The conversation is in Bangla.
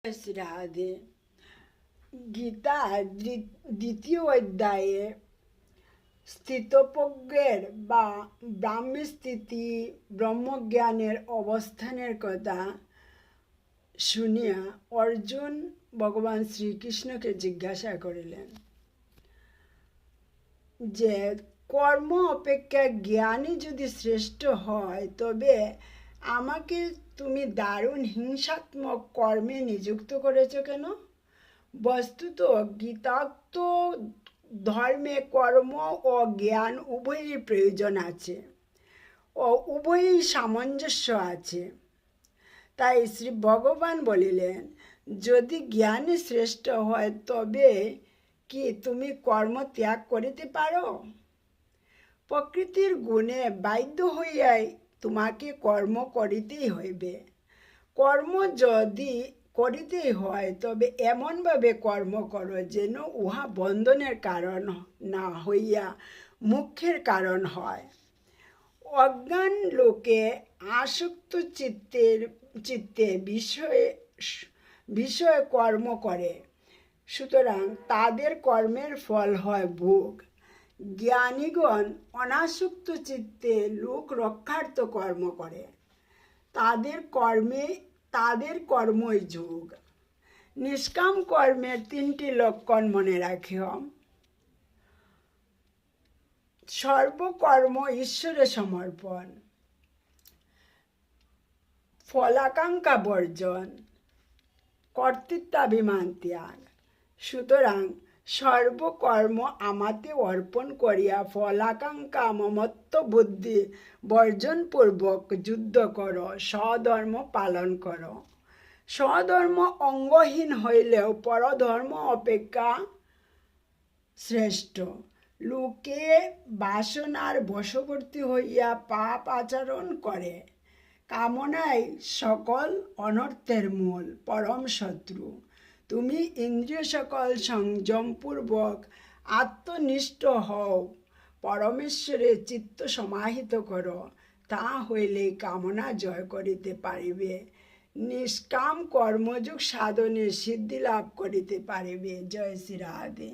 রাধে। গীতা দ্বিতীয় অধ্যায়ে স্থিতপ্রজ্ঞের বা ব্রাহ্মস্থিতি ব্রহ্মজ্ঞানের অবস্থানের কথা শুনিয়া অর্জুন ভগবান শ্রীকৃষ্ণকে জিজ্ঞাসা করিলেন যে কর্ম অপেক্ষা জ্ঞানী যদি শ্রেষ্ঠ হয় তবে আমাকে তুমি দারুণ হিংসাত্মক কর্মে নিযুক্ত করেছ কেন? বস্তুত গীতাক্ত ধর্মে কর্ম ও জ্ঞান উভয়ই প্রয়োজন আছে ও উভয়ই সামঞ্জস্য আছে। তাই শ্রী ভগবান বলিলেন, যদি জ্ঞানী শ্রেষ্ঠ হয় তবে কি তুমি কর্ম ত্যাগ করিতে পারো? প্রকৃতির গুণে বাধ্য হইয়াই তোমাকে কর্ম করিতেই হইবে। কর্ম যদি করিতেই হয় তবে এমনভাবে কর্ম করো যেন উহা বন্ধনের কারণ না হইয়া মুখ্যের কারণ হয়। অজ্ঞান লোকে আসক্ত চিত্তে বিষয়ে কর্ম করে, সুতরাং তাদের কর্মের ফল হয় ভোগ। জ্ঞানীগণ অনাসক্ত চিত্তে লোক রক্ষার্থ কর্ম করে, তাদের কর্মই যোগ। নিষ্কাম কর্মের 3টি লক্ষণ মনে রাখিও। সর্বকর্ম ঈশ্বরে সমর্পণ, ফলাকাঙ্ক্ষা বর্জন, কর্তৃত্বাভিমান ত্যাগ। সুতরাং সর্বকর্ম আমাতে অর্পণ করিয়া ফলাকাঙ্ক্ষা মমত্ব বুদ্ধি বর্জনপূর্বক যুদ্ধ করো, স্বধর্ম পালন করো। স্বধর্ম অঙ্গহীন হইলেও পরধর্ম অপেক্ষা শ্রেষ্ঠ। লোকে বাসনার বশবর্তী হইয়া পাপ আচরণ করে, কামনাই সকল অনর্থের মূল, পরম শত্রু। তুমি ইন্দ্রিয় সকল সংযমপূর্বক আত্মনিষ্ঠ হও, পরমেশ্বরে চিত্ত সমাহিত করো, তা হইলে কামনা জয় করিতে পারিবে। নিষ্কাম কর্মযোগ সাধনে সিদ্ধি লাভ করিতে পারিবে। জয় শ্রী রাধে।